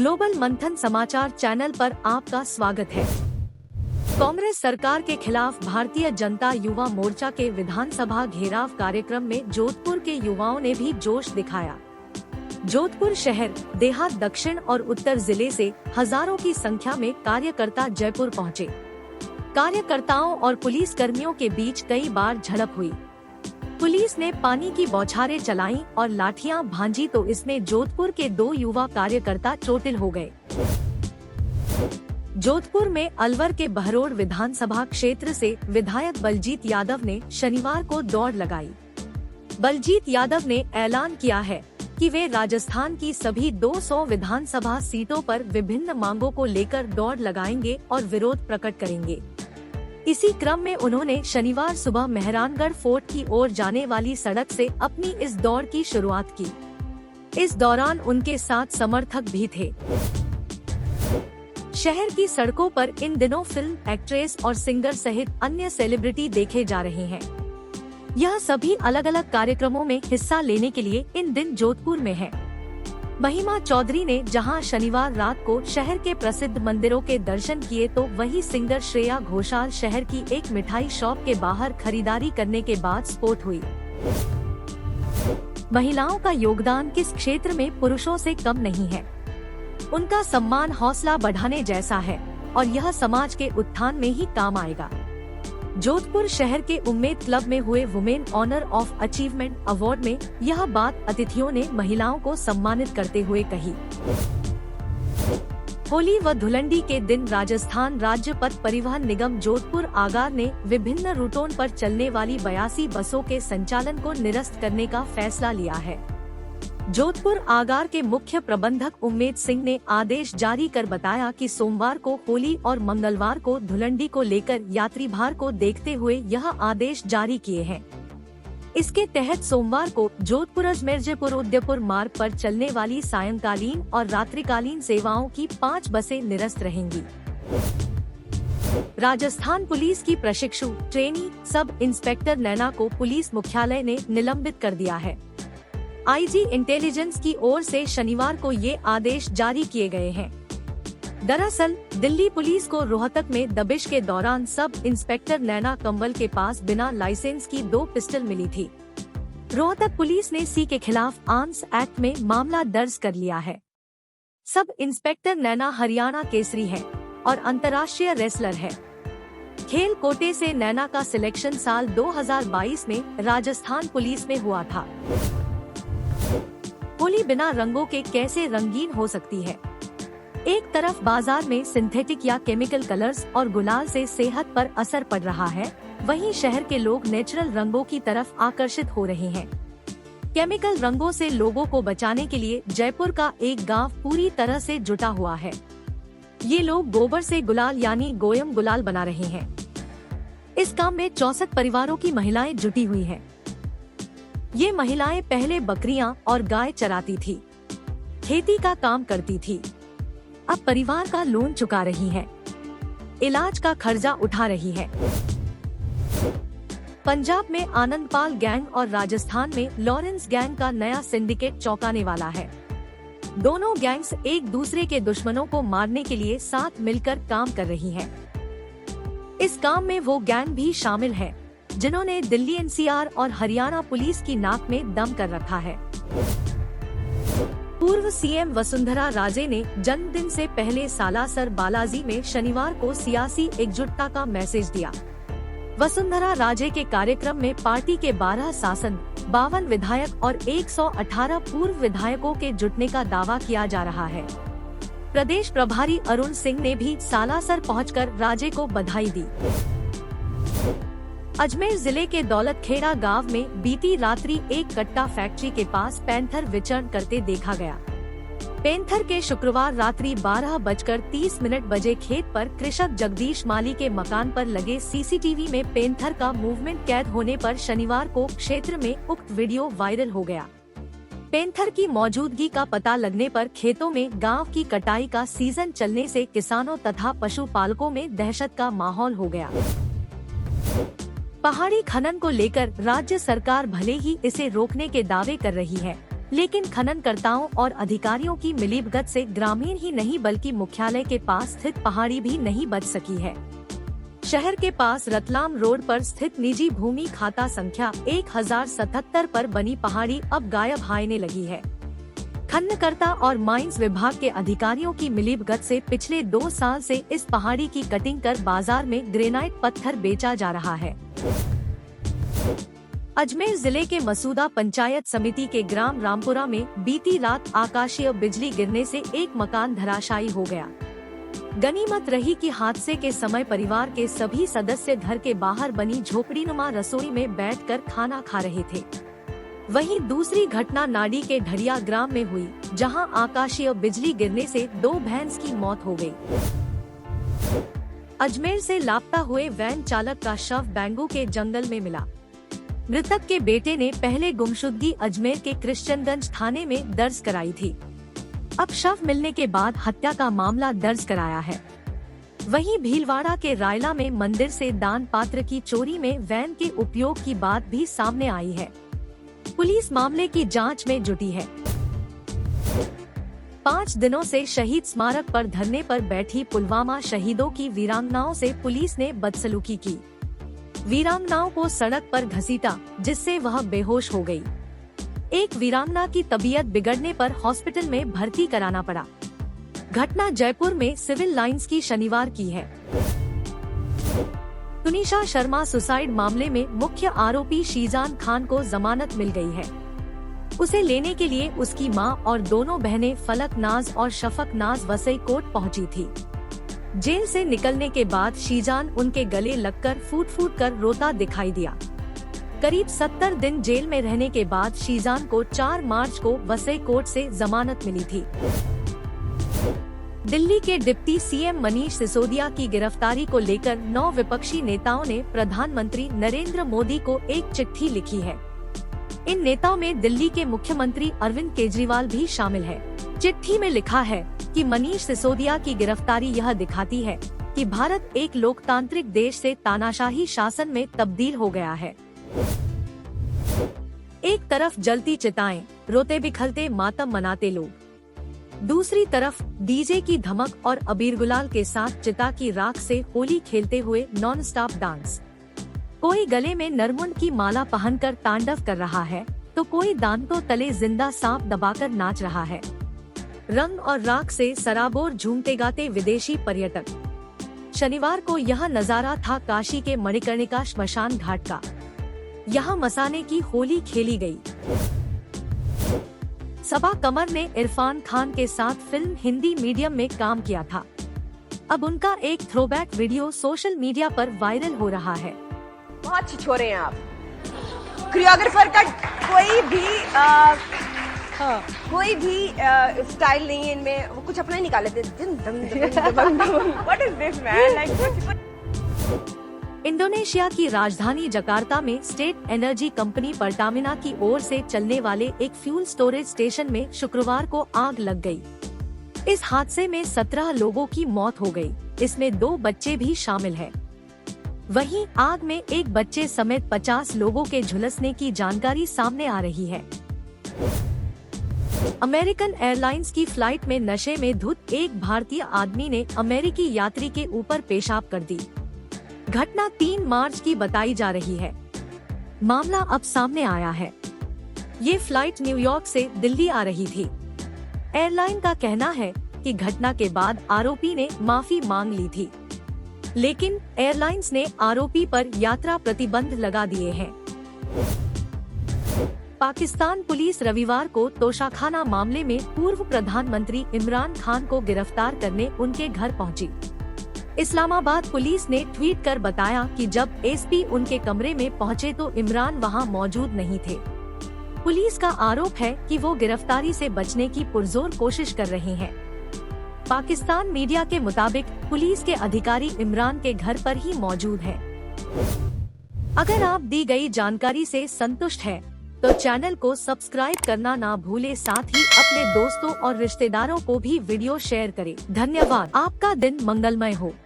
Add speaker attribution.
Speaker 1: Global मंथन समाचार channel पर आपका स्वागत है। कांग्रेस सरकार के खिलाफ भारतीय जनता युवा मोर्चा के विधानसभा घेराव कार्यक्रम में जोधपुर के युवाओं ने भी जोश दिखाया। जोधपुर शहर, देहात, दक्षिण और उत्तर जिले से हजारों की संख्या में कार्यकर्ता जयपुर पहुंचे। कार्यकर्ताओं और पुलिस कर्मियों के बीच कई बार झड़प हुई। पुलिस ने पानी की बौछारें चलाईं और लाठियां भांजी तो इसमें जोधपुर के 2 युवा कार्यकर्ता चोटिल हो गए। जोधपुर में अलवर के बहरोड विधानसभा क्षेत्र से विधायक बलजीत यादव ने शनिवार को दौड़ लगाई। बलजीत यादव ने ऐलान किया है कि वे राजस्थान की सभी 200 विधानसभा सीटों पर विभिन्न मांगों को लेकर दौड़ लगाएंगे और विरोध प्रकट करेंगे। इसी क्रम में उन्होंने शनिवार सुबह मेहरानगढ़ फोर्ट की ओर जाने वाली सड़क से अपनी इस दौड़ की शुरुआत की। इस दौरान उनके साथ समर्थक भी थे। शहर की सड़कों पर इन दिनों फिल्म एक्ट्रेस और सिंगर सहित अन्य सेलिब्रिटी देखे जा रहे हैं। यह सभी अलग अलग कार्यक्रमों में हिस्सा लेने के लिए इन दिन जोधपुर में है। महिमा चौधरी ने जहां शनिवार रात को शहर के प्रसिद्ध मंदिरों के दर्शन किए तो वहीं सिंगर श्रेया घोषाल शहर की एक मिठाई शॉप के बाहर खरीदारी करने के बाद स्फोट हुई। महिलाओं का योगदान किस क्षेत्र में पुरुषों से कम नहीं है। उनका सम्मान हौसला बढ़ाने जैसा है और यह समाज के उत्थान में ही काम आएगा। जोधपुर शहर के उम्मेद क्लब में हुए women honour of achievement award में यह बात अतिथियों ने महिलाओं को सम्मानित करते हुए कही। होली व धुलंडी के दिन राजस्थान राज्य पथ परिवहन निगम जोधपुर आगार ने विभिन्न रूटों पर चलने वाली 82 बसों के संचालन को निरस्त करने का फैसला लिया है। जोधपुर आगार के मुख्य प्रबंधक उम्मेद सिंह ने आदेश जारी कर बताया कि सोमवार को होली और मंगलवार को धुलंडी को लेकर यात्री भार को देखते हुए यह आदेश जारी किए हैं। इसके तहत सोमवार को जोधपुर अजमेर उदयपुर मार्ग पर चलने वाली सायंकालीन और रात्रिकालीन सेवाओं की 5 बसें निरस्त रहेंगी। राजस्थान पुलिस की प्रशिक्षु ट्रेनी सब इंस्पेक्टर नैना को पुलिस मुख्यालय ने निलंबित कर दिया है। आईजी इंटेलिजेंस की ओर से शनिवार को ये आदेश जारी किए गए हैं। दरअसल दिल्ली पुलिस को रोहतक में दबिश के दौरान सब इंस्पेक्टर नैना कंवल के पास बिना लाइसेंस की 2 पिस्टल मिली थी। रोहतक पुलिस ने सी के खिलाफ आर्म्स एक्ट में मामला दर्ज कर लिया है। सब इंस्पेक्टर नैना हरियाणा केसरी है और अंतर्राष्ट्रीय रेसलर है। खेल कोटे से नैना का सिलेक्शन साल 2022 में राजस्थान पुलिस में हुआ था। होली बिना रंगों के कैसे रंगीन हो सकती है। एक तरफ बाजार में सिंथेटिक या केमिकल कलर्स और गुलाल से सेहत पर असर पड़ रहा है, वहीं शहर के लोग नेचुरल रंगों की तरफ आकर्षित हो रहे हैं। केमिकल रंगों से लोगों को बचाने के लिए जयपुर का एक गांव पूरी तरह से जुटा हुआ है। ये लोग गोबर से गुलाल यानी गोयम गुलाल बना रहे हैं। इस काम में 64 परिवारों की महिलाएं जुटी हुई हैं। ये महिलाएं पहले बकरियां और गाय चराती थी, खेती का काम करती थी। अब परिवार का लोन चुका रही है, इलाज का खर्चा उठा रही है। पंजाब में आनंदपाल गैंग और राजस्थान में लॉरेंस गैंग का नया सिंडिकेट चौंकाने वाला है। दोनों गैंग्स एक दूसरे के दुश्मनों को मारने के लिए साथ मिलकर काम कर रही हैं। इस काम में वो गैंग भी शामिल है जिन्होंने दिल्ली एनसीआर और हरियाणा पुलिस की नाक में दम कर रखा है। पूर्व सीएम वसुंधरा राजे ने जन्मदिन से पहले सालासर बालाजी में शनिवार को सियासी एकजुटता का मैसेज दिया। वसुंधरा राजे के कार्यक्रम में पार्टी के 12 सांसद, 52 विधायक और 118 पूर्व विधायकों के जुटने का दावा किया जा रहा है। प्रदेश प्रभारी अरुण सिंह ने भी सालासर पहुंचकर राजे को बधाई दी। अजमेर जिले के दौलतखेड़ा गांव में बीती रात्रि एक कट्टा फैक्ट्री के पास पैंथर विचरण करते देखा गया। पैंथर के शुक्रवार रात्रि 12:30 बजे खेत पर कृषक जगदीश माली के मकान पर लगे सीसीटीवी में पैंथर का मूवमेंट कैद होने पर शनिवार को क्षेत्र में उक्त वीडियो वायरल हो गया। पैंथर की मौजूदगी का पता लगने पर खेतों में गांव की कटाई का सीजन चलने से किसानों तथा पशुपालकों में दहशत का माहौल हो गया। पहाड़ी खनन को लेकर राज्य सरकार भले ही इसे रोकने के दावे कर रही है, लेकिन खननकर्ताओं और अधिकारियों की मिलीभगत से ग्रामीण ही नहीं बल्कि मुख्यालय के पास स्थित पहाड़ी भी नहीं बच सकी है। शहर के पास रतलाम रोड पर स्थित निजी भूमि खाता संख्या 1077 पर बनी पहाड़ी अब गायब हायने लगी है। खननकर्ता और माइंस विभाग के अधिकारियों की मिलीभगत से पिछले 2 साल से इस पहाड़ी की कटिंग कर बाजार में ग्रेनाइट पत्थर बेचा जा रहा है। अजमेर जिले के मसूदा पंचायत समिति के ग्राम रामपुरा में बीती रात आकाशीय बिजली गिरने से एक मकान धराशायी हो गया। गनीमत रही कि हादसे के समय परिवार के सभी सदस्य घर के बाहर बनी झोपड़ीनुमा रसोई में बैठकर खाना खा रहे थे। वहीं दूसरी घटना नाडी के ढड़िया ग्राम में हुई, जहां आकाशीय बिजली गिरने से 2 भैंस की मौत हो गई। अजमेर से लापता हुए वैन चालक का शव बैंगू के जंगल में मिला। मृतक के बेटे ने पहले गुमशुदगी अजमेर के कृष्णगंज थाने में दर्ज कराई थी। अब शव मिलने के बाद हत्या का मामला दर्ज कराया है। वहीं भीलवाड़ा के रायला में मंदिर से दान पात्र की चोरी में वैन के उपयोग की बात भी सामने आई है। पुलिस मामले की जांच में जुटी है। 5 दिनों से शहीद स्मारक पर धरने पर बैठी पुलवामा शहीदों की वीरांगनाओं से पुलिस ने बदसलूकी की। वीरांगनाओं को सड़क पर घसीटा, जिससे वह बेहोश हो गई। एक वीरांगना की तबीयत बिगड़ने पर हॉस्पिटल में भर्ती कराना पड़ा। घटना जयपुर में सिविल लाइंस की शनिवार की है। तुनिशा शर्मा सुसाइड मामले में मुख्य आरोपी शीजान खान को जमानत मिल गई है। उसे लेने के लिए उसकी मां और दोनों बहनें फलक नाज और शफक नाज वसई कोट पहुंची थी। जेल से निकलने के बाद शीजान उनके गले लगकर फूट फूट कर रोता दिखाई दिया। करीब 70 दिन जेल में रहने के बाद शीजान को 4 मार्च को वसई कोर्ट से जमानत मिली थी। दिल्ली के डिप्टी सीएम मनीष सिसोदिया की गिरफ्तारी को लेकर 9 विपक्षी नेताओं ने प्रधानमंत्री नरेंद्र मोदी को एक चिट्ठी लिखी है। इन नेताओं में दिल्ली के मुख्यमंत्री अरविंद केजरीवाल भी शामिल है। चिट्ठी में लिखा है कि मनीष सिसोदिया की गिरफ्तारी यह दिखाती है कि भारत एक लोकतांत्रिक देश से तानाशाही शासन में तब्दील हो गया है। एक तरफ जलती चिताएं, रोते बिखरते मातम मनाते लोग, दूसरी तरफ डीजे की धमक और अबीर गुलाल के साथ चिता की राख से होली खेलते हुए नॉन स्टॉप डांस। कोई गले में नरमुंड की माला पहनकर तांडव कर रहा है, तो कोई दांतों तले जिंदा सांप दबाकर नाच रहा है। रंग और राख से सराबोर झूमते गाते विदेशी पर्यटक। शनिवार को यह नजारा था काशी के मणिकर्णिका श्मशान घाट का। यहाँ मसाने की होली खेली गई। सबा कमर ने इरफान खान के साथ फिल्म हिंदी मीडियम में काम किया था। अब उनका एक थ्रोबैक वीडियो सोशल मीडिया पर वायरल हो रहा है।
Speaker 2: बहुत छिछोरे हैं आप। कोरियोग्राफर का कोई भी स्टाइल नहीं है इनमें, वो कुछ अपना ही निकाले थे। What is this man? Like,
Speaker 1: Indonesia की राजधानी जकार्ता में स्टेट एनर्जी कंपनी परटामिना की ओर से चलने वाले एक फ्यूल स्टोरेज स्टेशन में शुक्रवार को आग लग गई। इस हादसे में 17 लोगों की मौत हो गई, इसमें 2 बच्चे भी शामिल हैं। वहीं आग में एक बच्चे समेत 50 लोगों के झुलसने की जानकारी सामने आ रही है। अमेरिकन एयरलाइंस की फ्लाइट में नशे में धुत एक भारतीय आदमी ने अमेरिकी यात्री के ऊपर पेशाब कर दी। घटना 3 मार्च की बताई जा रही है। मामला अब सामने आया है। ये फ्लाइट न्यूयॉर्क से दिल्ली आ रही थी। एयरलाइन का कहना है कि घटना के बाद आरोपी ने माफी मांग ली थी, लेकिन एयरलाइंस ने आरोपी पर यात्रा प्रतिबंध लगा दिए हैं। पाकिस्तान पुलिस रविवार को तोशाखाना मामले में पूर्व प्रधानमंत्री इमरान खान को गिरफ्तार करने उनके घर पहुंची। इस्लामाबाद पुलिस ने ट्वीट कर बताया कि जब एसपी उनके कमरे में पहुंचे तो इमरान वहां मौजूद नहीं थे। पुलिस का आरोप है कि वो गिरफ्तारी से बचने की पुरजोर कोशिश कर रहे हैं। पाकिस्तान मीडिया के मुताबिक पुलिस के अधिकारी इमरान के घर पर ही मौजूद हैं। अगर आप दी गई जानकारी से संतुष्ट हैं, तो चैनल को सब्सक्राइब करना ना भूले, साथ ही अपने दोस्तों और रिश्तेदारों को भी वीडियो शेयर करें। धन्यवाद। आपका दिन मंगलमय हो।